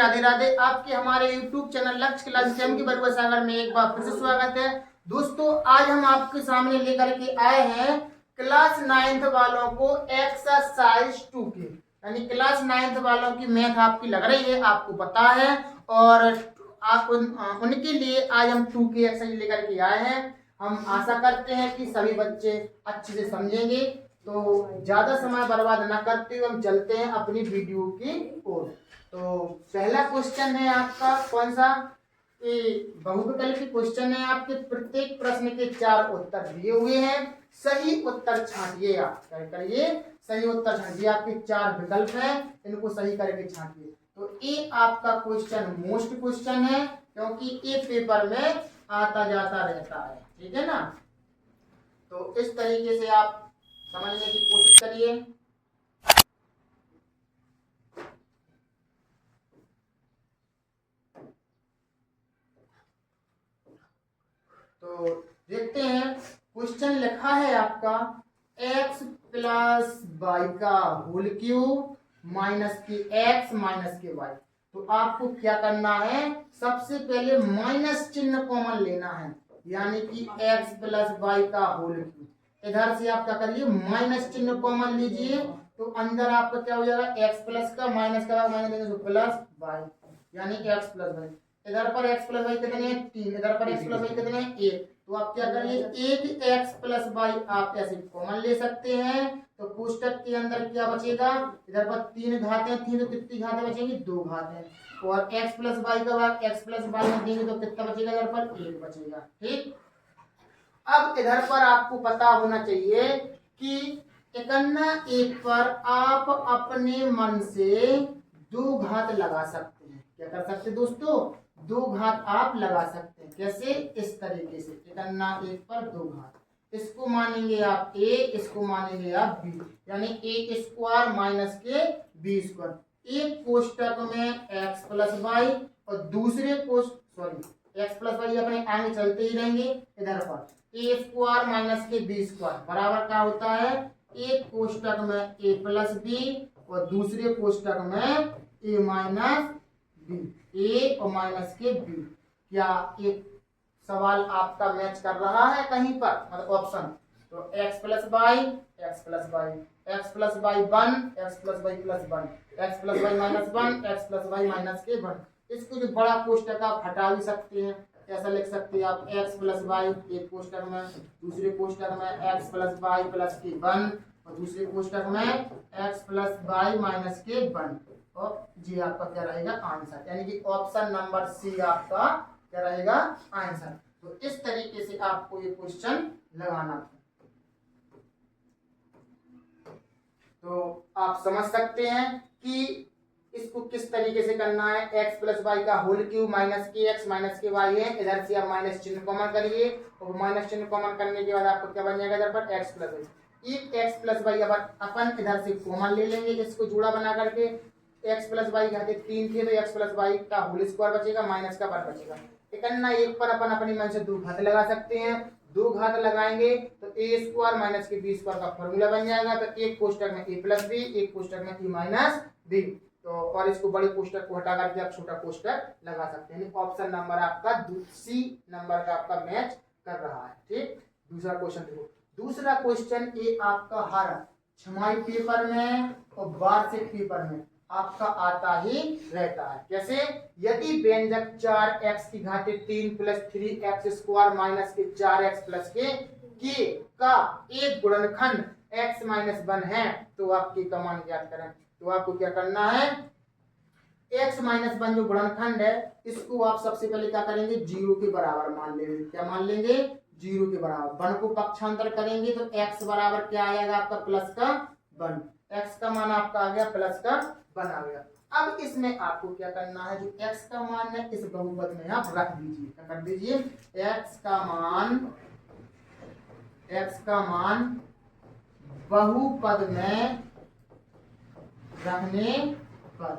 राधे राधे। आपके हमारे YouTube channel लक्ष्य क्लास की बरुआ सागर में एक बार फिर से स्वागत है। दोस्तों आज हम आपके सामने लेकर के आए हैं क्लास 9th वालों को एक्सरसाइज 2 की, यानी क्लास 9th वालों की मैथ आपकी लग रही है, आपको पता है, और आप उनके लिए आज हम 2 की एक्सरसाइज लेकर के आए हैं। हम आशा करते हैं कि सभी बच्चे अच्छे से समझेंगे। तो ज्यादा समय बर्बाद न करते हुए हम चलते हैं अपनी वीडियो की ओर। तो पहला क्वेश्चन है आपका कौन सा, बहुविकल्प की क्वेश्चन है आपके। प्रत्येक प्रश्न के 4 उत्तर दिए हुए हैं, सही उत्तर छांटिए। आप क्या करिए, सही उत्तर छांटिए। आपके 4 विकल्प हैं, इनको सही करके छांटिए। तो ये आपका क्वेश्चन मोस्ट क्वेश्चन है, क्योंकि ये पेपर में आता जाता रहता है, ठीक है ना। तो इस तरीके से आप समझने की कोशिश करिए। तो देखते हैं, क्वेश्चन लिखा है आपका x प्लस वाई का होल क्यूब माइनस के x माइनस के y। तो आपको क्या करना है, सबसे पहले माइनस चिन्ह कॉमन लेना है, यानी कि x प्लस वाई का होल क्यूब। इधर से आप क्या करिए, माइनस चिन्ह कॉमन लीजिए, तो अंदर आपका क्या हो जाएगा, x प्लस का माइनस का माइनस लेंगे तो प्लस वाई, यानी x प्लस वाई। इधर पर x प्लस वाई कितने हैं, 3। इधर पर x प्लस वाई कितने हैं, 1। तो आप क्या करिए, एक x प्लस वाई आप ऐसे कॉमन ले सकते हैं। तो कोष्टक के अंदर क्या बचेगा, इधर पर 3 घातें थी तो कितनी घातें बचेंगी, 2 घातें। और x प्लस वाई का भाग x प्लस वाई में देंगे तो कितना बचेगा, इधर पर 1 बचेगा, ठीक। अब इधर पर आपको पता होना चाहिए कि 51 पर आप अपने मन से 2 घात लगा सकते हैं। क्या कर सकते हैं दोस्तों, 2 घात आप लगा सकते हैं। कैसे, इस तरीके से 51 पर 2 घात, इसको मानेंगे आप a, इसको मानेंगे आप b, यानी a स्क्वायर माइनस के b स्क्वायर। एक कोष्टक में x प्लस वाई और दूसरे एक्स प्लस वाई अपने आगे चलते ही रहेंगे। इधर पर ए स्क्वायर माइनस के बी स्क्वायर बराबर क्या होता है, एक कोष्टक में ए प्लस बी और दूसरे कोष्टक में ए माइनस बी, ए और माइनस के बी। क्या एक सवाल आपका मैच कर रहा है कहीं पर, मतलब ऑप्शन। तो x plus y x plus y, x plus y 1, x plus y plus 1, x plus y minus 1, x plus y minus के 1। इसको जो बड़ा कोष्टक आप हटा भी सकते हैं, ऐसा लिख सकते हैं आप x प्लस वाई एक कोष्टक में, दूसरे कोष्टक में x प्लस वाई प्लस के 1 और दूसरे कोष्टक में x प्लस वाई माइनस के 1। और ये आपका क्या रहेगा आंसर, यानी कि ऑप्शन नंबर सी आपका क्या रहेगा आंसर। तो इस तरीके से आपको ये क्वेश्चन लगाना था। तो आप समझ सकते हैं कि इसको किस तरीके से करना है। x प्लस वाई का होल क्यूब माइनस के एक्स माइनस के वाई है, इधर से आप माइनस चिन्ह कॉमन करिए और माइनस चिन्ह कॉमन करने के बाद आपको क्या बन जाएगा, इधर पर x प्लस वाई। एक x प्लस वाई अपन इधर से कॉमन ले लेंगे, इसको जोड़ा बना करके। x प्लस वाई घाते 3 थे तो x प्लस वाई का होल स्क्वायर बचेगा, माइनस का 1 बचेगा। 51 पर अपन अपनी मन से 2 घात लगा सकते हैं। 2 घात लगाएंगे तो ए स्क्वायर माइनस के बी स्क्वायर का फॉर्मूला बन जाएगा। तो एक कोष्टक में ए प्लस बी, एक कोष्टक में ए माइनस बी। तो और इसको बड़े कोष्टक को हटा करके आप छोटा कोष्टक लगा सकते हैं। ऑप्शन नंबर आपका सी नंबर का आपका मैच कर रहा है, ठीक। दूसरा क्वेश्चन देखो, दूसरा क्वेश्चन ये आपका हर छमाही पेपर में और वार्षिक पेपर में आपका आता ही रहता है। कैसे, यदि व्यंजक 4x की घाते 3 प्लस 3x स्क्वायर माइनस के 4x प्लस के का एक गुणनखंड x माइनस 1 है तो आपकी का मान ज्ञात करें। तो आपको क्या करना है, x माइनस 1 जो गुणनखंड है इसको आप सबसे पहले क्या करेंगे, 0 के बराबर मान लेंगे। क्या मान लेंगे, 0 के बराबर। 1 को पक्षांतर करेंगे तो x बराबर क्या आएगा आपका प्लस का 1, x का मान आपका आ गया प्लस का 1 आ गया। अब इसमें आपको क्या करना है, जो x का मान है इस बहुपद में आप रख दीजिए। क्या कर दीजिए, x का मान बहुपद में रखने पर,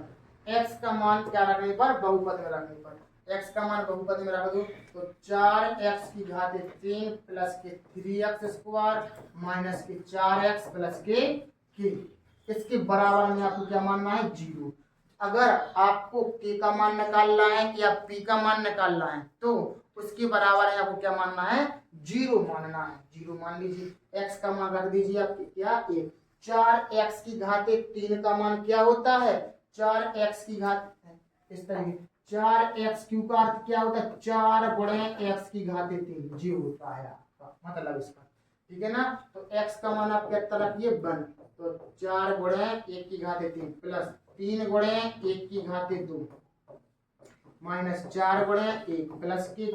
x का मान क्या रखने पर, बहुपद में रखने पर। x का मान बहुपद में रख दो तो 4x की घात 3 प्लस के 3x स्क्वायर माइनस के 4x प्लस के इसके बराबर में आपको क्या मानना है, 0। अगर आपको k का मान निकालना है या p का मान निकालना है तो उसके बराबर है आपको क्या मानना है, 0 मानना है। 0 मान लीजिए, x का मान रख दीजिए आप क्या 1। 4x की घाते 3 का मान क्या होता है, 4x की घात इस तरह 4x क्यू का अर्थ क्या होता है, 4 गुणे x की घाते 3, जी होता है आपका मतलब इसका, ठीक है ना। तो x का मान आप कितना रखिए 1, तो 4 गुणे 1 की घाते 3 प्लस 3 गुणे 1 की घाते 2 माइनस 4 गुणे 1 प्लस के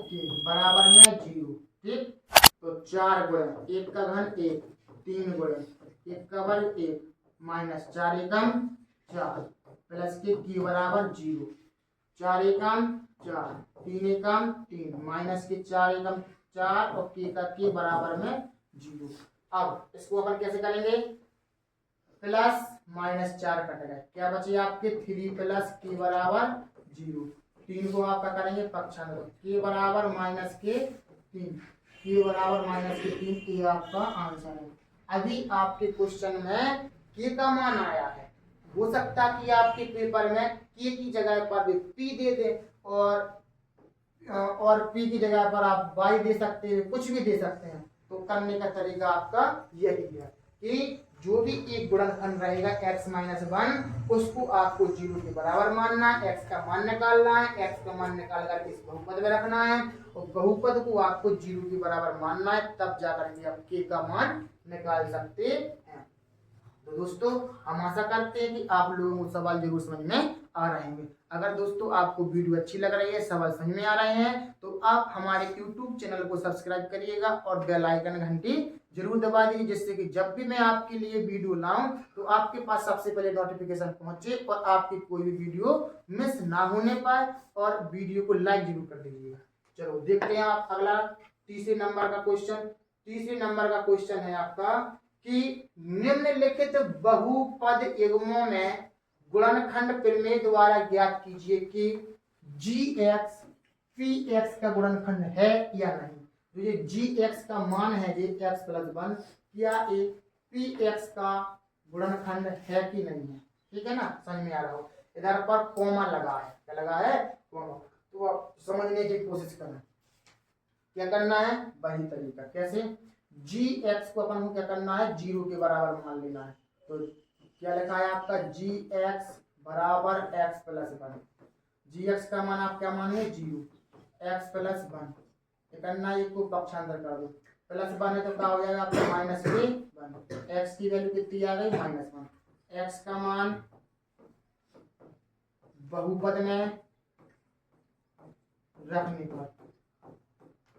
बराबर में 0, ठीक। तो 4 गुणे 1 का घन 1, 3 गुणे 1 का वर्ग 1 माइनस 4 एकम 4 प्लस के बराबर 0, 4 एकम 4, 3 एकम 3 माइनस के 4 एकम 4 और के बराबर में 0। अब इसको अपन कैसे करेंगे, प्लस माइनस 4 कट गए, क्या बचे आपके 3 प्लस के बराबर 0। 3 को आप क्या करेंगे पक्षांतर, के बराबर माइनस के 3, के बराबर माइनस के 3, ये आपका आंसर है। अभी आपके क्वेश्चन में के का मान आया है, हो सकता कि आपके पेपर में के की जगह पर भी पी दे दे और पी की जगह पर आप वाई दे सकते हैं, कुछ भी दे सकते हैं। तो करने का तरीका आपका यही है कि जो भी एक गुणनखंड रहेगा x माइनस 1 उसको आपको 0 के बराबर मानना है, x का मान निकालना है, x का मान निकाल कर इस बहुपद में रखना है और बहुपद को आपको 0 के बराबर मानना है, तब जाकर के आप k का मान निकाल सकते हैं। तो दोस्तों हम आशा करते हैं कि आप लोगों को सवाल जरूर समझ में आ रहे होंगे। अगर दोस्तों आपको वीडियो अच्छी लग रही है, सवाल समझ में आ रहे हैं, तो आप हमारे YouTube चैनल को सब्सक्राइब करिएगा और बेल आइकन घंटी जरूर दबा दीजिए, जिससे कि जब भी मैं आपके लिए वीडियो लाऊं तो आपके पास सबसे पहले नोटिफिकेशन पहुंचे और आपकी कोई भी वीडियो मिस ना होने पाए, और वीडियो को लाइक जरूर कर दीजिएगा। चलो देखते हैं आप अगला तीसरे नंबर का क्वेश्चन। तीसरे नंबर का क्वेश्चन है आपका कि निम्नलिखित बहुपद युग्मों में गुणनखंड प्रमेय द्वारा ज्ञात कीजिए कि gx px का गुणनखंड है या नहीं। तो ये gx का मान है ये x प्लस 1, क्या ये px का गुणनखंड है कि नहीं है, ठीक है ना, समझ में आ रहा हो। इधर पर कॉमा लगा है, क्या लगा है, कॉमा। तो आप समझने की कोशिश करना, क्या करना है वही तरीका, कैसे gx को अपन को क्या करना है 0 के बराबर मान लेना है। तो क्या लिखा है आपका gx बराबर x प्लस 1, gx का मान आप क्या माने 0, x प्लस 1 करना है, को पक्षांतर कर दो, प्लस 1 है तो क्या हो जाएगा आपका माइनस के 1, x की वैल्यू कितनी आ गई -1, x का मान बहुपद में रखने पर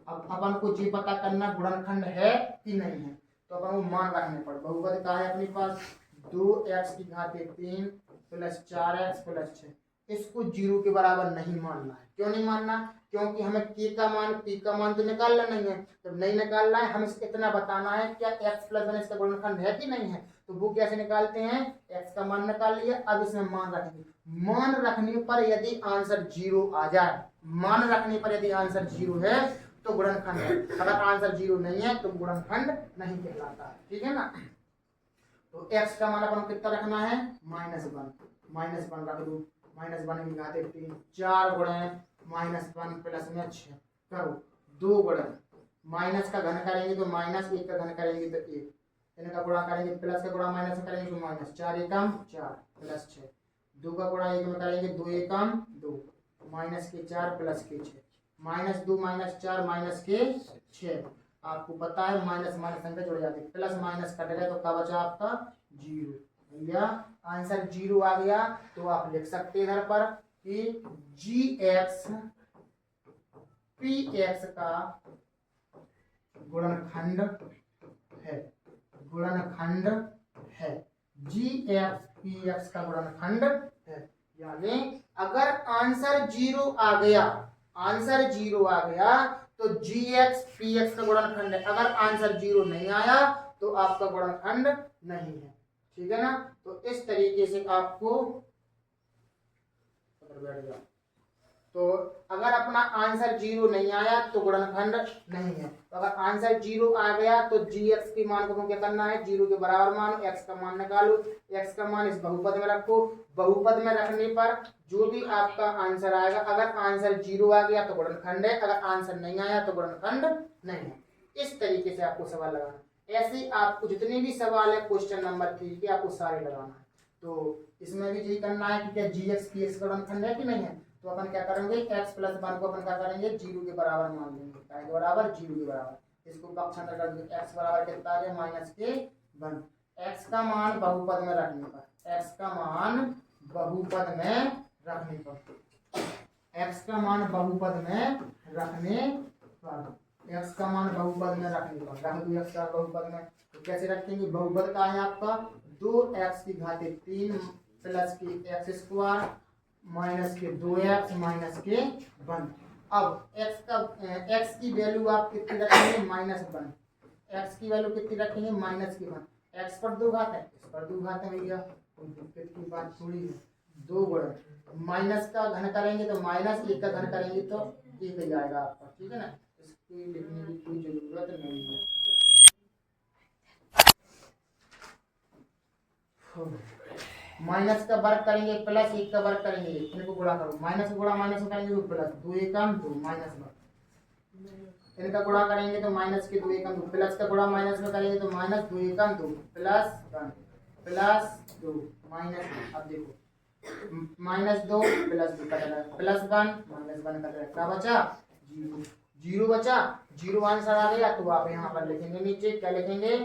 अब अपन को जी पता करना गुणनखंड है कि नहीं है, तो अपन को मान रखने पर बहुपद का है अपने पास 2x की घाते 3 प्लस 4x प्लस 6, इसको 0 के बराबर नहीं मानना है। क्यों नहीं मानना, क्योंकि हमें k का मान p का मान तो निकालना नहीं है, जब नहीं निकालना है हमें इतना बताना है क्या x प्लस 1 इसका गुणनखंड है कि नहीं है। तो वो कैसे निकालते हैं, x का मान निकाल लिया, अब इसमें मान रखेंगे, मान रखने पर यदि आंसर 0 आ जाए, मान रखने पर यदि आंसर 0 है तो गुणनखंड है, अगर आंसर 0 नहीं है तो गुणनखंड नहीं कहलाता है, ठीक है ना। तो x का मान अपन कितना रखना है -1 रख दो, -1 की घाते 3, 4 गुणे -1 प्लस में 6 करो, 2 गुणे माइनस का घन करेंगे तो -1 का घन करेंगे तो 1, इनका गुणा करेंगे प्लस का गुणा माइनस करेंगे तो माइनस, 4 एकम 4 प्लस 6, 2 का गुणा 1 में करेंगे 2 एकम 2 माइनस के 4 प्लस के 6, -2 -4 माइनस के 6, आपको पता है माइनस माइनस संख्या जुड़ जाती है, प्लस माइनस कट गया तो क्या बचा आपका 0, भैया आंसर 0 आ गया। तो आप लिख सकते हैं इधर पर कि gx px का गुणनखंड है, गुणनखंड है, gx px का गुणनखंड है। यानी अगर आंसर 0 आ गया, आंसर 0 आ गया तो gx px का गुणनखंड है, अगर आंसर 0 नहीं आया तो आपका गुणनखंड नहीं है, ठीक है ना। तो इस तरीके से आपको बैठ गया तो अगर अपना आंसर 0 नहीं आया तो गुणनखंड नहीं है। तो अगर आंसर 0 आ गया तो gx के मान को क्या करना है, 0 के बराबर मानो, x का मान निकालो, x का मान इस बहुपद में रखो, बहुपद में रखने पर जो भी आपका आंसर आएगा, अगर आंसर 0 आ गया तो गुणनखंड है, अगर आंसर नहीं आया तो गुणनखंड नहीं है। इस तरीके से आपको सवाल लगाना। ऐसे आपको जितने भी सवाल है क्वेश्चन नंबर 3 के आपको सारे लगाना है। तो इसमें भी यही करना है कि क्या gx px का गुणनखंड है कि नहीं है। तो अपन क्या करेंगे, x प्लस 1 को अपन क्या करेंगे, 0 के बराबर मान लेंगे, क्या के बराबर, 0 के बराबर। इसको पक्षांतर कर देंगे, x बराबर कितना आ गया, -k1। x का मान बहुपद में रखने पर, x का मान बहुपद में रखने पर, x का मान बहुपद में रखने पर, x का मान बहुपद में रखने पर, रख दो x का बहुपद में। तो कैसे रखेंगे, बहुपद का है आपका 2x की घाते 3 प्लस की x स्क्वायर माइनस के 2x माइनस के 1। अब x की वैल्यू आप कितनी रखेंगे, -1। x की वैल्यू कितनी रखेंगे, -1। x पर 2 घात है, इस पर 2 घात है भैया, कोई दिक्कत की बात थोड़ी है। 2 गुणा माइनस का घन करेंगे तो -1 का घन करेंगे तो 1 ही आएगा आपका, ठीक है ना। इसकी लिखने की कोई जरूरत नहीं है। माइनस का वर्ग करेंगे प्लस 1 का वर्ग करेंगे, इनको गुणा करो, माइनस गुणा माइनस में करेंगे तो प्लस 2 एकम 2 माइनस वर्ग, इनका गुणा करेंगे तो माइनस के 2 एकम 2, प्लस का गुणा माइनस में करेंगे तो -2 एकम 2 प्लस 1 प्लस 2 माइनस। अब देखो -2 प्लस 2 कट रहा है, प्लस 1 -1 कट रहा है, क्या बचा, 0 0 बचा, 0 आंसर आ गया। तो आप यहाँ पर लिखेंगे, नीचे क्या लिखेंगे,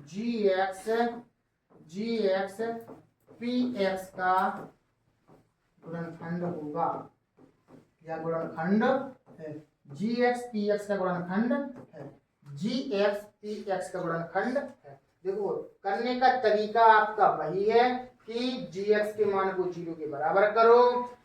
gx px का गुणनखंड होगा, या गुणनखंड है, gx px का गुणनखंड है, gx px का गुणनखंड है। देखो करने का तरीका आपका वही है कि gx के मान को 0 के बराबर करो,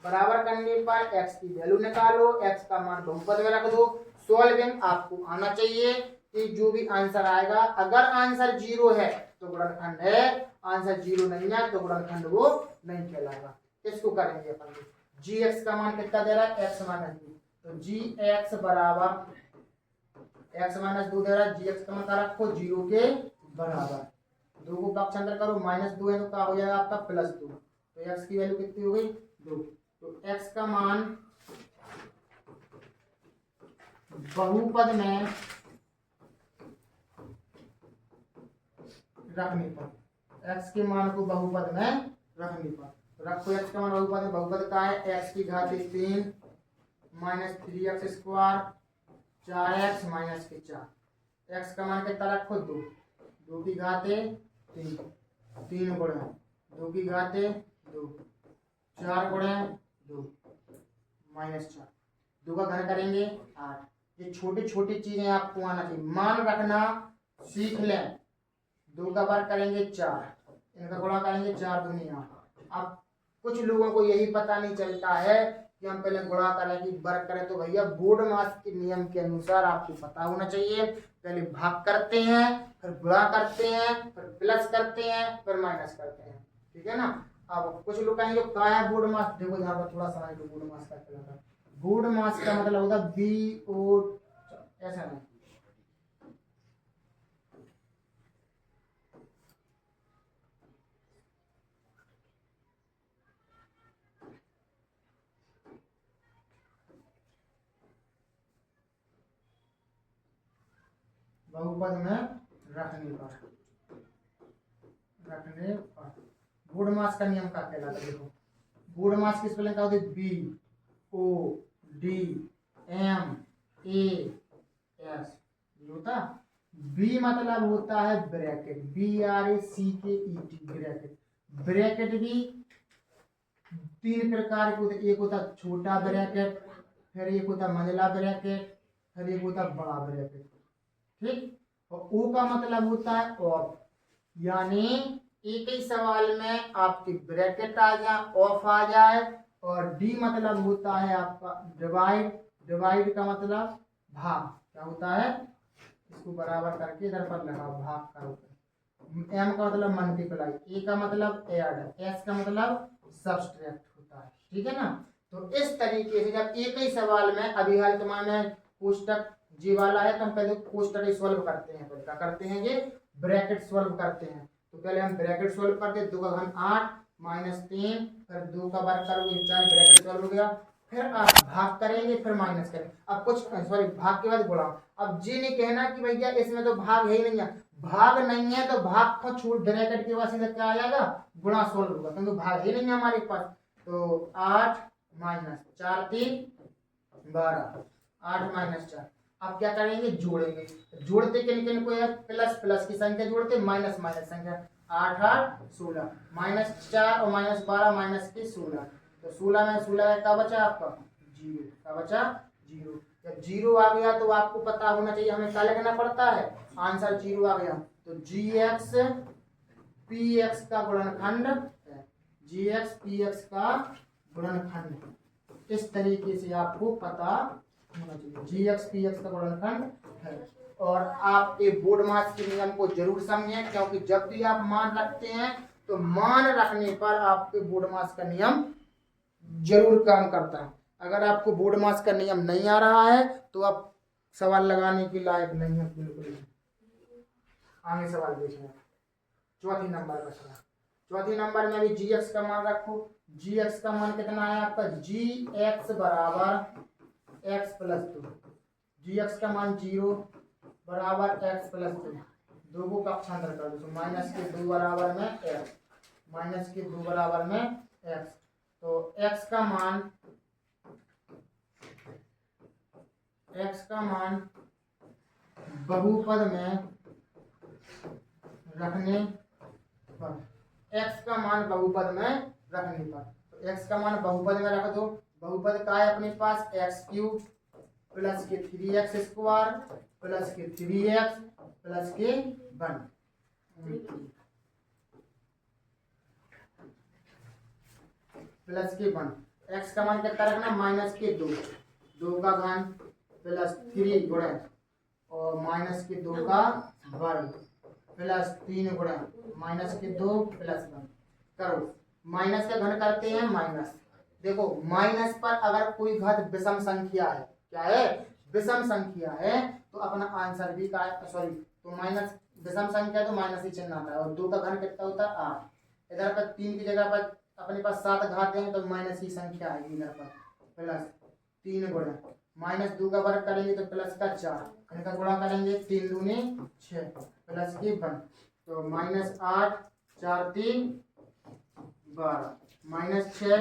बराबर करने पर x की वैल्यू निकालो, x का मान बहुपद में रख दो। सॉल्विंग आपको आना चाहिए कि जो भी आंसर आएगा, अगर आंसर 0 है तो गुणनखंड है, आंसर 0 नहीं है तो गुणनखंड वो नहीं कहलाएगा। इसको करेंगे अपन, gx का मान कितना दे रहा है, x -2, तो gx बराबर x -2 दे रहा है, gx का मान रखो 0 के बराबर, 2 को पक्षांतर करो, -2 है तो क्या हो जाएगा आपका +2, तो x की वैल्यू कितनी हो गई 2। तो x का मान बहुपद में रखने पर, x के मान को बहुपद में रखने पर, तो रखो x का मान बहुपद में, बहुपद का है x की घात 3 -3x स्क्वायर 4x माइनस के 4, x का मान कितना रखो 2, 2 की घाते 3, 3 गुणे 2 की घाते 2, 4 गुणे 2 -4, 2 का घन करेंगे 8। ये छोटी छोटी चीजें आपको आना चाहिए, मान रखना सीख लें। 2 का वर्ग करेंगे 4, इनका गुणा करेंगे 4 दूनी 8। अब कुछ लोगों को यही पता नहीं चलता है कि हम पहले गुणा करें कि वर्ग करें, तो भैया बोर्ड मास के नियम के अनुसार आपको पता होना चाहिए, पहले भाग करते हैं, फिर गुणा करते हैं, फिर प्लस करते हैं, फिर माइनस करते हैं, ठीक है ना। अब कुछ लोग कहेंगे क्या है बोर्ड मास, देखो यहाँ पर थोड़ा समझ लो बोर्ड मास का क्या होता है। बोर्ड मास का मतलब होता है BO, ऐसा नहीं, बहुपद में रखने पर बोर्ड मास का नियम क्या कहलाता है। देखो बोर्ड मास की स्पेलिंग क्या होती है, BODMAS, होता बी मतलब होता है ब्रैकेट, BRACKET ब्रैकेट। ब्रैकेट भी 3 प्रकार के होते, एक होता छोटा ब्रैकेट, फिर एक होता मंझला ब्रैकेट, फिर एक होता बड़ा ब्रैकेट, ठीक। और ओ का मतलब होता है ऑफ, यानी एक ही सवाल में आपकी ब्रैकेट आ जाए, ऑफ आ जाए। और डी मतलब होता है आपका डिवाइड, डिवाइड का मतलब भाग, क्या होता है, इसको बराबर करके इधर पर लगाओ, भाग करो। एम का मतलब मल्टीप्लाई, ए का मतलब ऐड, एस का मतलब सब्सट्रैक्ट होता है, ठीक है ना। तो इस तरीके से जब एक ही सवाल में अभी हाल तुम्हारे कोष्टक जी वाला है तो हम पहले कोष्टक सॉल्व करते हैं। क्या करते हैं, ये ब्रैकेट सॉल्व करते हैं। तो पहले हम ब्रैकेट सॉल्व करते हैं, 2 का घन 8 -3 फिर 2 का वर्ग करोगे 4, ब्रैकेट सॉल्व हो गया। फिर आप भाग करेंगे, फिर माइनस करेंगे। अब कुछ सॉरी भाग के बाद गुणा। अब जी नहीं कहना कि भैया इसमें तो भाग है ही नहीं है, भाग नहीं है तो भाग को छोड़ ब्रैकेट के बाद सीधा क्या आ जाएगा, गुणा सॉल्व होगा, क्योंकि भाग ही नहीं है हमारे पास। तो 8 -4 3 12, 8 -4। अब क्या करेंगे, जोड़ेंगे। जोड़ते किन किन को है, प्लस प्लस की संख्या जोड़ते, माइनस माइनस संख्या। 8 8 16, -4 और -12 माइनस के 16। तो 16 में 16 क्या बचा आपका, 0 का बचा 0। जब 0 आ गया तो आपको पता होना चाहिए हमें क्या लिखना पड़ता है, आंसर 0 आ गया तो gx px का गुणनखंड है, gx px का गुणनखंड। इस तरीके से आपको पता होना चाहिए gx px का गुणनखंड है। और आप एक बोर्ड मास के नियम को जरूर समझें, क्योंकि जब भी आप मान रखते हैं तो मान रखने पर आपके बोर्ड मास का नियम जरूर काम करता है। अगर आपको बोर्ड मास का नियम नहीं आ रहा है तो आप सवाल लगाने के लायक नहीं है बिल्कुल। आगे सवाल देखिए, चौथी नंबर का सवाल। चौथी नंबर में भी gx का मान रखो। gx का मान कितना है आपका, gx बराबर x प्लस 2। gx का मान 0 बराबर x प्लस 2। 2 को कक्षांतर कर दो, माइनस के 2 बराबर में x, माइनस के 2 बराबर में x। तो x का मान बहुपद में रखने पर, x का मान बहुपद में रखने पर, तो x का मान बहुपद में रख दो। बहुपद का है अपने पास x³ प्लस के 3x² प्लस के 3x प्लस के 1 प्लस के 1। x का मान कितना रखना, माइनस के 2, 2 का घन प्लस 3 गुणा और माइनस के 2 का वर्ग प्लस 3 गुणा माइनस के 2 प्लस 1 करो। माइनस का घन करते हैं माइनस। देखो माइनस पर अगर कोई घात विषम संख्या है, क्या है, विषम संख्या है, तो अपना आंसर भी का सॉरी तो माइनस विषम संख्या तो माइनस ही चिन्ह आता है। और 2 का घन कितना होता है 8। इधर पर 3 की जगह पर अपने पास 7 घात हैं तो माइनस की संख्या आएगी इधर पर, प्लस 3 गुणा -2 का वर्ग करेंगे तो प्लस का 4, इनका गुणा करेंगे 3 दूनी 6 प्लस की 1। तो -8 4 3 12 -6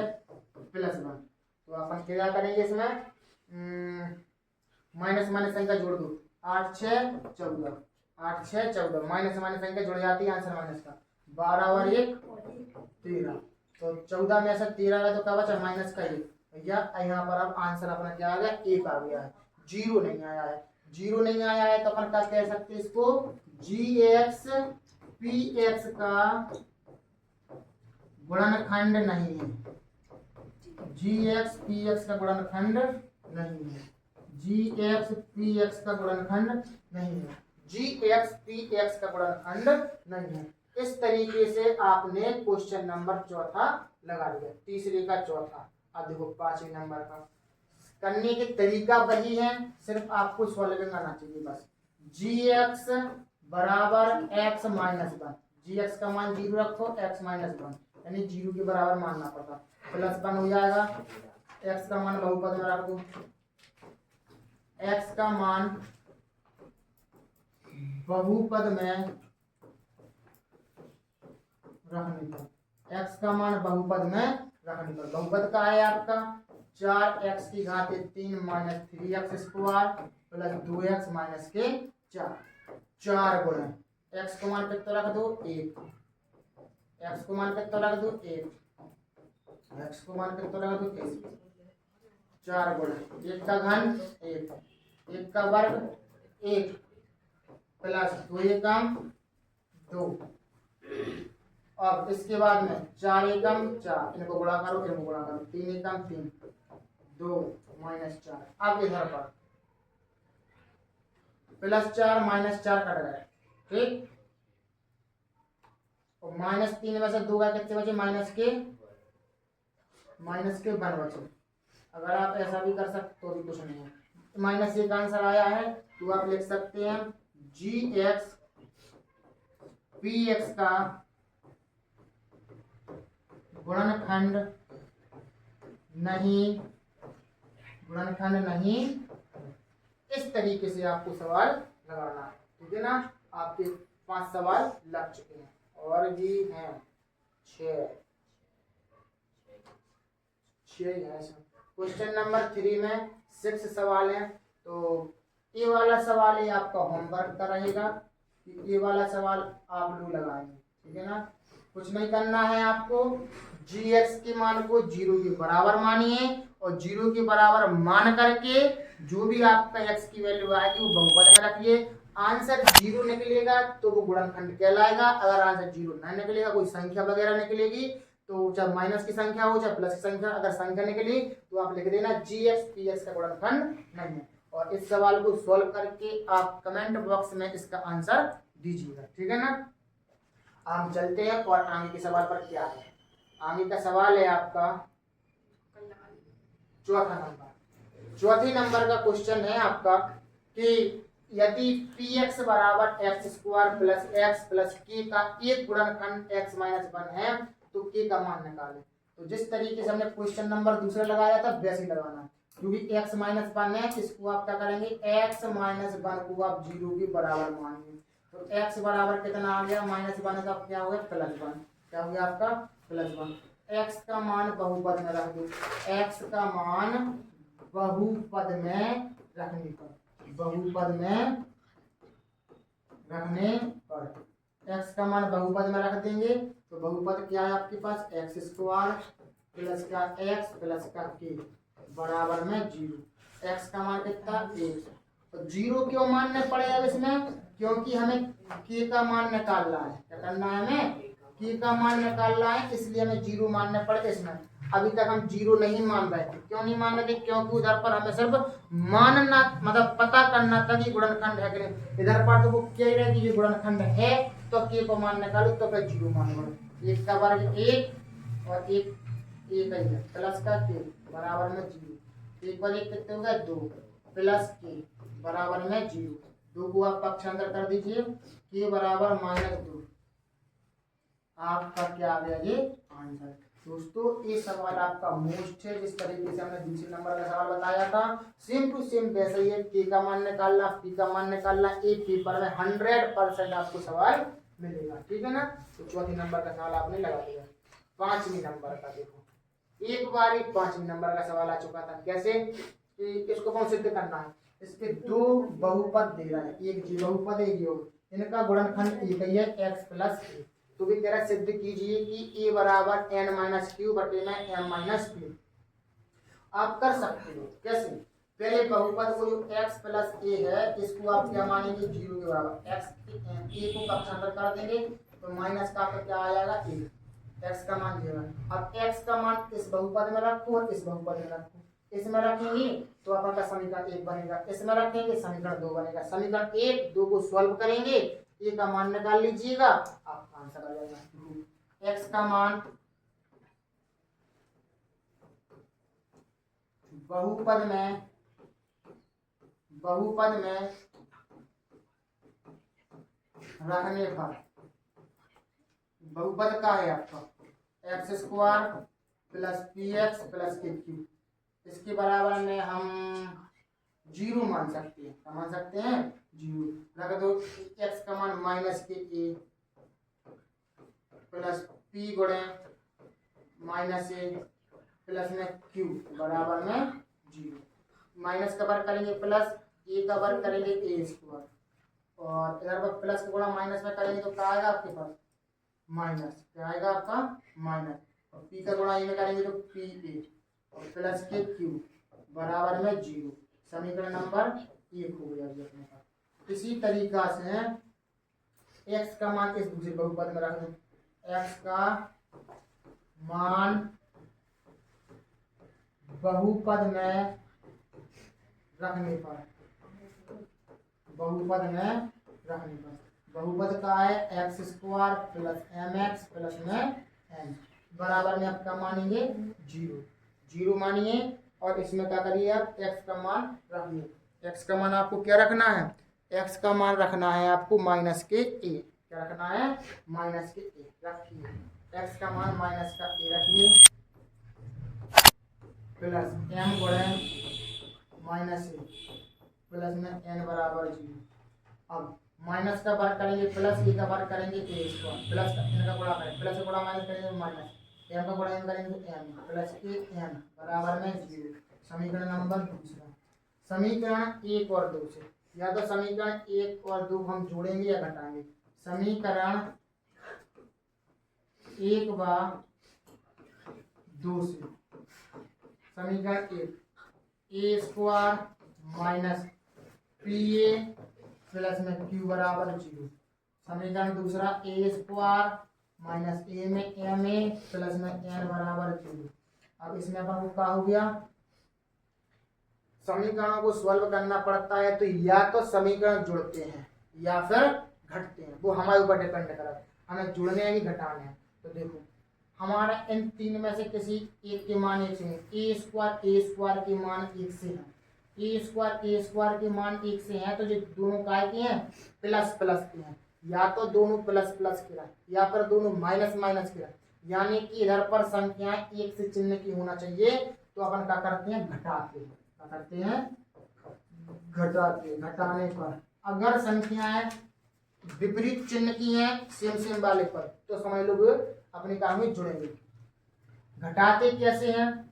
प्लस 1। तो अपन क्या करेंगे इसमें माइनस माइनस संख्या जोड़ दो, 8 6 14, 8 6 14 माइनस माइनस संख्या जुड़ जाती है, आंसर माइनस का 12 और 1 13। तो 14 में से 13 का तो क्या बचा, माइनस का 1। भैया यहाँ पर अब आंसर अपना क्या आ गया, 1 आ गया है, 0 नहीं आया है। 0 नहीं आया है तो अपन क्या कह सकते हैं इसको, gx px का गुणनखंड नहीं है, gx px का गुणनखंड नहीं है, gx px का गुणनखंड नहीं है, gx px का गुणनखंड नहीं है। इस तरीके से आपने क्वेश्चन नंबर चौथा लगा दिया, तीसरे का चौथा। अब देखो 5वें नंबर का करने के तरीका वही है, सिर्फ आपको सॉल्विंग आना चाहिए बस। gx बराबर x माइनस 1, gx का मान 0 रखो, x माइनस 1 यानी 0 के बराबर मानना पड़ता, प्लस 1 हो जाएगा। x का मान बहुपद में रख दो, x का मान बहुपद में रखने पर, x का मान बहुपद में रखने पर, बहुपद का है आपका 4x की घात 3 minus 3x² plus 2x minus के 4, 4 गुणा x को मान कितना रख दो 1, x को मान कितना रख दो 1, x को मान कितना रख दो 1, 4 गुणा 1 का घन 1, 1 का वर्ग 1 प्लस 2 एकम 2। अब इसके बाद में 4 एकम 4, इनको गुणा करो, इनको गुणा करो, 3 एकम 3 2 -4। अब इधर पर +4 -4 कट गए, ठीक। और -3 में से 2 का कितने बचे, माइनस के 1 बचे, अगर आप ऐसा भी कर सकते तो भी कुछ नहीं है। माइनस एक आंसर आया है तो आप लिख सकते हैं जी एक्स पी एक्स का गुणनखंड नहीं। इस तरीके से आपको सवाल लगाना है, ठीक है ना। आपके 5 सवाल लग चुके हैं और भी हैं 6 है। क्वेश्चन नंबर 3 में 6 सवाल हैं। तो ये वाला सवाल ये आपका होमवर्क का रहेगा कि ये वाला सवाल आप लोग लगाएंगे, ठीक है ना। कुछ नहीं करना है आपको, जी एक्स के मान को 0 के बराबर मानिए और 0 के बराबर मान करके जो भी आपका एक्स की वैल्यू आएगी वो बहुपद में रखिए। आंसर 0 निकलेगा तो वो गुणनखंड कहलाएगा। अगर आंसर 0 नहीं निकलेगा, कोई संख्या वगैरह निकलेगी, तो चाहे माइनस की संख्या हो चाहे प्लस की संख्या, अगर संख्या निकली तो आप लिख देना जी एक्स पी एक्स का गुणनखंड नहीं है। और इस सवाल को सॉल्व करके आप कमेंट बॉक्स में इसका आंसर दीजिएगा, ठीक है ना। हम चलते हैं और आगे के सवाल पर क्या है। आगे का सवाल है आपका चौथा नंबर। चौथे नंबर का क्वेश्चन है आपका कि यदि पी एक्स बराबर x square plus x plus के का एक गुणनखंड एक्स माइनस 1 है तो के का मान निकालें। तो जिस तरीके से हमने क्वेश्चन नंबर दूसरा लगाया था वैसे ही लगाना है, क्योंकि एक्स माइनस 1 है इसको आप क्या करेंगे, एक्स माइनस 1 को आप 0 के बराबर मानिए। तो एक्स बराबर कितना आ गया, -1 का क्या हो गया +1, क्या हो गया आपका +1। एक्स का मान बहुपद में रख दो, एक्स का मान बहुपद में रखने पर एक्स का मान बहुपद में रख देंगे तो बहुपद क्या है आपके पास, एक्स स्क्वायर प्लस का एक्स प्लस का के बराबर में 0। एक्स का मान कितना 1। तो 0 क्यों मानने पड़े अब इसमें, क्योंकि हमें के का मान निकालना है। क्या करना है, हमें के का मान निकालना है, इसलिए हमें 0 मानने पड़े इसमें। अभी तक हम 0 नहीं मान रहे थे। क्यों नहीं मान रहे थे, क्योंकि उधर पर हमें सिर्फ मानना मतलब पता करना था कि गुणनखंड है कि नहीं। इधर पर तो वो कह रहे कि ये गुणनखंड है तो के को मान निकालो तो फिर 0 मान लो। 1 का वर्ग 1 और 1 1 है प्लस का के बराबर में 0। 1 पर 1 कितने हो गए 2 प्लस के बराबर में 0। 2 को आप पक्षांतर कर दीजिए, के बराबर -2। आपका क्या आ गया ये आंसर। दोस्तों ये सवाल आपका मोस्ट है, जिस तरीके से हमने दूसरे नंबर का सवाल बताया था सेम टू सेम वैसे ही है। के का मान निकालना, पी का मान निकालना, एक पेपर में 100% आपको सवाल मिलेगा, ठीक है ना। तो चौथे नंबर का सवाल आपने लगा दिया। 5वें नंबर का देखो, एक बार ही 5वें नंबर का सवाल आ चुका था। कैसे कि इसको कौन सिद्ध करना है, इसके 2 बहुपद दे रहा है, एक जी बहुपद एक योग, इनका गुणनखंड एक ही है एक्स प्लस ए। तो भी कह रहा सिद्ध कीजिए कि ए बराबर n-q बटे में m-p। आप कर सकते हो कैसे, पहले बहुपद को जो x प्लस ए है इसको आप क्या मानेंगे 0 के बराबर, x ए को पक्षांतर कर देंगे तो माइनस का क्या आ जाएगा 1, x का मान 0। अब x का मान इस बहुपद में रखो और इस बहुपद में रखो, इसमें रखेंगे तो आपका समीकरण 1 बनेगा, इसमें रखेंगे समीकरण 2 बनेगा। समीकरण 1 2 को सॉल्व करेंगे, ए का मान निकाल लीजिएगा आपका आंसर आ जाएगा। एक्स का मान बहुपद में रखने पर, बहुपद का है आपका x square plus P x plus के क्यू, इसके बराबर में हम 0 मान सकते हैं। क्या मान सकते हैं 0। रख दो एक्स का मान माइनस के ए प्लस पी गुणे माइनस ए प्लस में क्यू बराबर में 0। माइनस का वर्ग करेंगे प्लस, ए का वर्ग करेंगे ए स्क्वायर, और इधर पर प्लस का गुणा माइनस में करेंगे तो क्या आएगा आपके पास माइनस, क्या आएगा आपका माइनस, और पी का गुणा ए में करेंगे तो पी ए और प्लस के क्यू बराबर में 0। समीकरण नंबर 1 हो गया जी अपने पास। इसी तरीका से x का मान इस दूसरे बहुपद में रख दें, x का मान बहुपद में रखने पर, बहुपद का है x square plus m x plus में एन बराबर में आप क्या मानेंगे 0 मानिए। और इसमें क्या करिए आप x का मान रखिए। x का मान आपको क्या रखना है, x का मान रखना है आपको माइनस के a। क्या रखना है, माइनस के a रखिए। x का मान माइनस का a रखिए प्लस m गुणन माइनस a प्लस में n बराबर 0। अब माइनस का वर्ग करेंगे प्लस ए का वर्ग करेंगे ए स्क्वायर प्लस n का गुणा करेंगे प्लस का गुणा माइनस करेंगे माइनस m का गुणा n करेंगे m प्लस के n बराबर में 0। समीकरण नंबर दूसरा, समीकरण 1 और 2 से, या तो समीकरण 1 और 2 हम जोड़ेंगे या घटाएंगे। समीकरण 1 व 2 से, समीकरण 1 a square minus p a plus में क्यू बराबर 0। समीकरण दूसरा ए स्क्वायर माइनस ए में एम ए प्लस में एन बराबर 0। अब इसमें अपन को क्या हो गया, समीकरणों को सॉल्व करना पड़ता है तो या तो समीकरण जुड़ते हैं या फिर घटते हैं, वो हमारे ऊपर डिपेंड करता है हमें जुड़ने हैं कि घटाने हैं। तो देखो हमारा इन तीन में से किसी एक के मान 1 से है, ए स्क्वायर के मान 1 से है, ए स्क्वायर के मान 1 से हैं, तो जो दोनों काय के हैं प्लस प्लस के हैं, या तो दोनों प्लस प्लस के हैं या फिर दोनों माइनस माइनस के हैं, यानी कि इधर पर संख्याएं 1 से चिन्ह की होना चाहिए। तो अपन क्या करते हैं, घटाते हैं। क्या करते हैं, घटाते हैं। घटाने पर अगर संख्याएं विपरीत चिन्ह की हैं सेम सेम वाले पर, तो समझ लो अपने काम में जुड़ेंगे। घटाते कैसे हैं,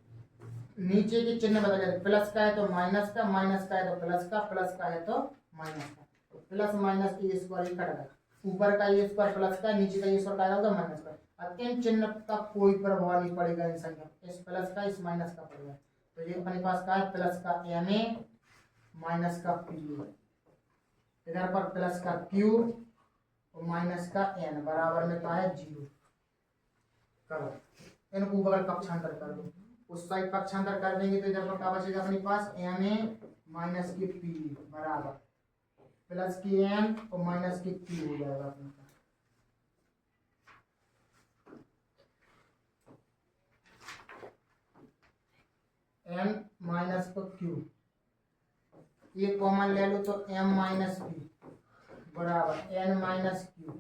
नीचे के चिन्ह बदल जाते, प्लस का है तो माइनस का, माइनस का है तो प्लस का, प्लस का है तो माइनस का। तो प्लस माइनस ए स्क्वायर कट गया, ऊपर का ए स्क्वायर प्लस का, नीचे का ए स्क्वायर क्या होगा माइनस का। अब इन चिन्ह का कोई प्रभाव नहीं पड़ेगा इन संख्या, इस प्लस का इस माइनस का पड़ेगा। तो ये अपने पास का है प्लस का एम ए माइनस का पी ए, इधर पर प्लस का क्यू और माइनस का एन बराबर में क्या है 0। करो इनको बगल पक्षांतर कर दो, उस साइड पक्षांतर कर देंगे तो इधर पर क्या बचेगा अपने पास एम ए माइनस के पी बराबर प्लस के एन और माइनस के क्यू हो जाएगा अपने पास। एन माइनस को क्यू, ये कॉमन ले लो तो एम माइनस पी बराबर एन माइनस क्यू,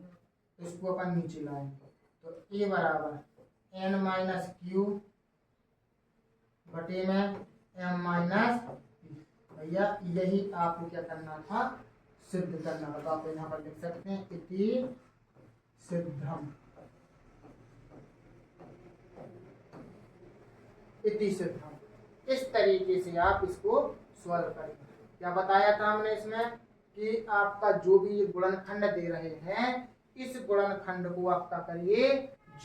इसको अपन नीचे लाएंगे तो ए बराबर एन माइनस क्यू बटे में एम माइनस पी। भैया यही आपको क्या करना था, सिद्ध करना था। तो आप यहाँ पर लिख सकते हैं इति सिद्धम, इति सिद्धम। इस तरीके से आप इसको सॉल्व करेंगे। क्या बताया था हमने इसमें कि आपका जो भी ये गुणनखंड दे रहे हैं, इस गुणनखंड को आप क्या करिए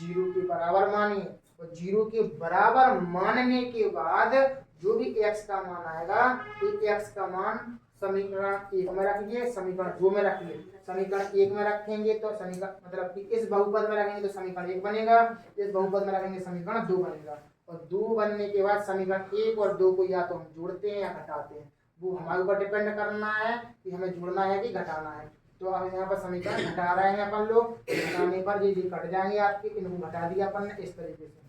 0 के बराबर मानिए, और 0 के बराबर मानने के बाद जो भी x का मान आएगा, x का मान समीकरण 1 में रखिए, समीकरण 2 में रखिए। समीकरण 1 में रखेंगे तो समीकरण मतलब कि इस बहुपद में रखेंगे तो समीकरण 1 बनेगा, इस बहुपद में रखेंगे समीकरण 2 बनेगा। और 2 बनने के बाद समीकरण 1 और 2 को या तो हम जोड़ते हैं या घटाते हैं, वो हमारे ऊपर डिपेंड करना है कि हमें जुड़ना है कि घटाना है। तो अब यहाँ पर समीकरण घटा रहे हैं अपन लोग, घटाने पर ये कट जाएंगे आपके, इनको घटा दिया अपन ने इस तरीके से।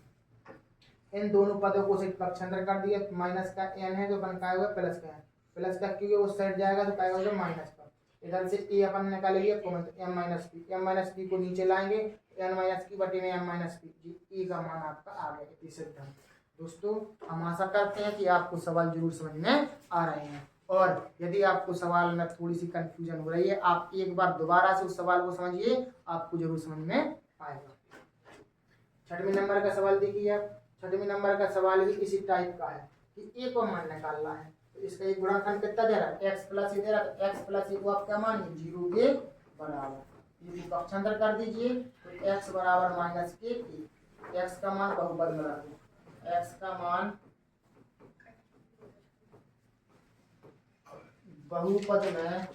इन दोनों पदों को से पक्षांतर कर दिया, माइनस का एन है जो अपन का होगा प्लस का है, प्लस का क्योंकि उस साइड जाएगा तो क्या होगा माइनस का। इधर से ए अपन निकालेंगे कॉमन, एम माइनस पी को नीचे लाएंगे, एन माइनस की बटे में एम माइनस पी, ए का मान आपका आ गया। इति सिद्धम। दोस्तों हम आशा करते हैं कि आपको सवाल जरूर समझ में आ रहे हैं, और यदि आपको सवाल में थोड़ी सी कंफ्यूजन हो रही है, आप एक बार दोबारा से उस सवाल को समझिए, आपको जरूर समझ में आएगा। 6वें नंबर का सवाल देखिए आप। 6वें नंबर का सवाल भी इसी टाइप का है कि ए को मान निकालना है। तो इसका एक गुणनखंड कितना दे रहा है, एक्स प्लस ए दे रहा है, एक्स प्लस ए को आप क्या मानिए 0 के बराबर। ये पक्षांतर कर दीजिए तो एक्स बराबर माइनस के ए, एक्स का मान बहुपद में रखो, एक्स का मान बहुपद में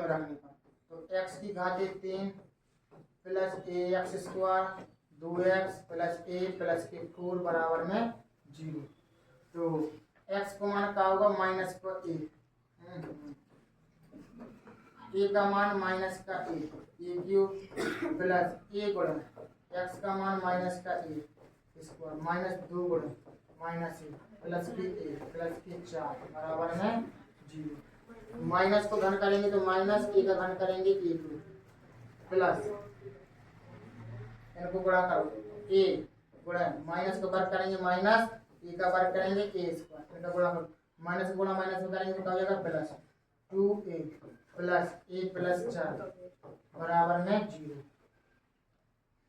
रखने पर तो x की घाते 3 प्लस ए एक्स स्क्वायर 2x प्लस ए प्लस के 4 बराबर में 0। तो x को मान क्या होगा माइनस का ए का मान माइनस का ए क्यूब प्लस ए गुणन x का मान माइनस का ए स्क्वायर माइनस 2 गुणे माइनस ए प्लस की 4 बराबर में 0। माइनस को घन करेंगे तो माइनस ए का घन करेंगे ए प्लस इनको गुणा करो ए गुणा माइनस को वर्ग करेंगे माइनस ए का वर्ग करेंगे ए स्क्वायर इनका गुणा करो माइनस गुणा माइनस में करेंगे तो क्या हो जाएगा प्लस 2a प्लस ए प्लस 4 बराबर में 0।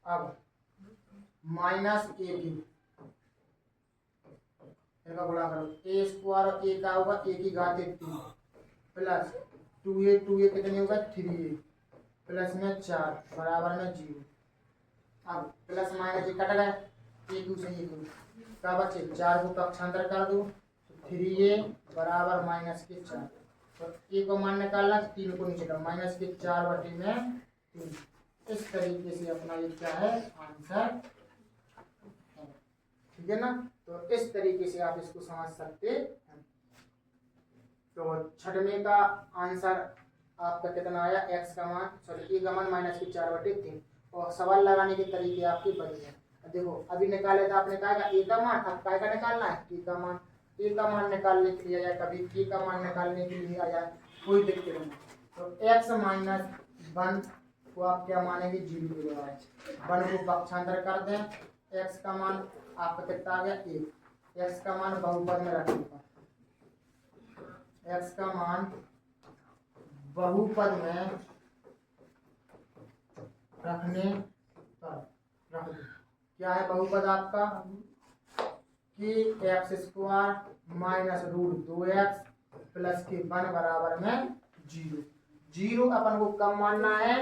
अब माइनस ए की इनका गुणा करो ए स्क्वायर और ए का होगा ए की घात 3 प्लस 2a कितने होगा 3a प्लस में 4 बराबर में 0। अब प्लस माइनस कट गए एक दूसरे का बचे 4 को पक्षांतर कर दो 3a बराबर माइनस के 4 तो ए को मान निकालना 3 को नीचे लो माइनस के 4 बटे में 3। इस तरीके से अपना ये क्या है आंसर है। ठीक है ना, तो इस तरीके से आप इसको समझ सकते हैं। तो छठवें का आंसर आपका कितना आया एक्स का मान सॉरी ए का मान माइनस के 4 बटे 3 और सवाल लगाने के तरीके आपके बदल गए। देखो अभी निकाले तो आपने कहा ए का मान अब काय का निकालना है ए का मान निकालने के लिए आ जाए कभी के का मान निकालने के लिए आ जाए कोई दिक्कत नहीं। तो एक्स माइनस 1 को आप क्या मानेंगे 0 के बराबर 1 को पक्षांतर कर दें एक्स का मान आपका कितना आ गया 1 एक्स का मान बहुपद में रखने पर एक्स का मान बहुपद में रखने पर रख दो क्या है बहुपद आपका कि x square minus root 2x plus के 1 बराबर में 0 अपन को कब मानना है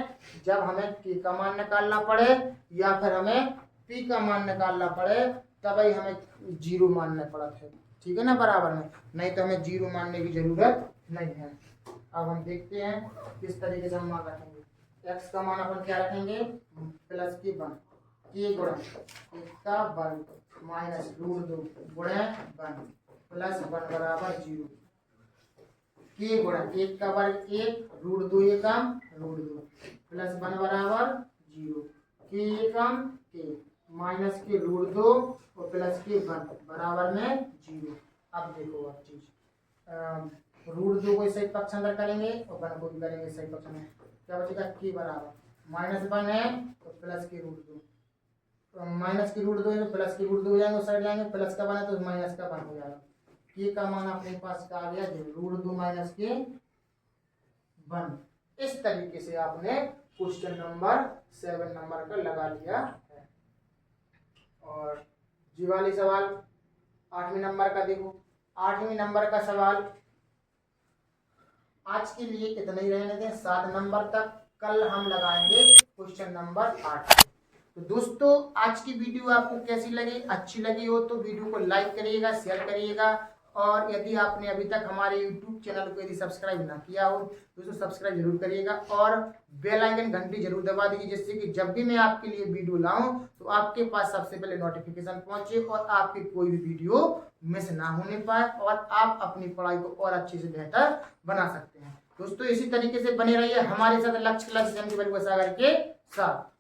जब हमें के का मान निकालना पड़े या फिर हमें पी का मान निकालना पड़े तभी हमें 0 मानना पड़ा है। ठीक है ना बराबर में नहीं तो हमें 0 मानने की जरूरत नहीं है। अब हम देखते हैं किस तरीके से हम मान रखेंगे एक्स का मान अपन क्या रखेंगे प्लस के 1 के गुणा इसका वर्ग माइनस रूट 2 गुणे 1 प्लस 1 बराबर 0 के गुणा 1 का वर्ग 1 रूट 2 एकम रूट 2 प्लस 1 बराबर 0 के एकम के माइनस के रूट 2 और प्लस के 1 बराबर में 0। अब देखो अब चीज रूट 2 को सही पक्षांतर करेंगे और 1 को भी करेंगे सही पक्षांतर क्या बचेगा के बराबर माइनस 1 है तो प्लस के रूट 2 माइनस की रूट 2 है तो प्लस की रूट 2 हो जाएंगे साइड जाएंगे प्लस का 1 है तो माइनस का 1 हो जाएगा। के का मान अपने पास का आ गया रूट 2 माइनस के 1। इस तरीके से आपने क्वेश्चन नंबर 7 नंबर का लगा लिया है। और जी वाली सवाल 8वें नंबर का देखो 8वें नंबर का सवाल आज के लिए इतना ही रहने दें 7 नंबर तक कल हम लगाएंगे क्वेश्चन नंबर 8। तो दोस्तों आज की वीडियो आपको कैसी लगी अच्छी लगी हो तो वीडियो को लाइक करिएगा शेयर करिएगा और यदि आपने अभी तक हमारे YouTube चैनल को यदि सब्सक्राइब ना किया हो दोस्तों सब्सक्राइब जरूर करिएगा और बेल आइकन घंटी जरूर दबा दीजिए जिससे कि जब भी मैं आपके लिए वीडियो लाऊं तो आपके पास सबसे पहले नोटिफिकेशन पहुंचे और आपकी कोई भी वीडियो मिस ना होने पाए और आप अपनी पढ़ाई को और अच्छे से बेहतर बना सकते हैं। दोस्तों इसी तरीके से बने रहिए हमारे साथ लक्ष्य सागर के साथ।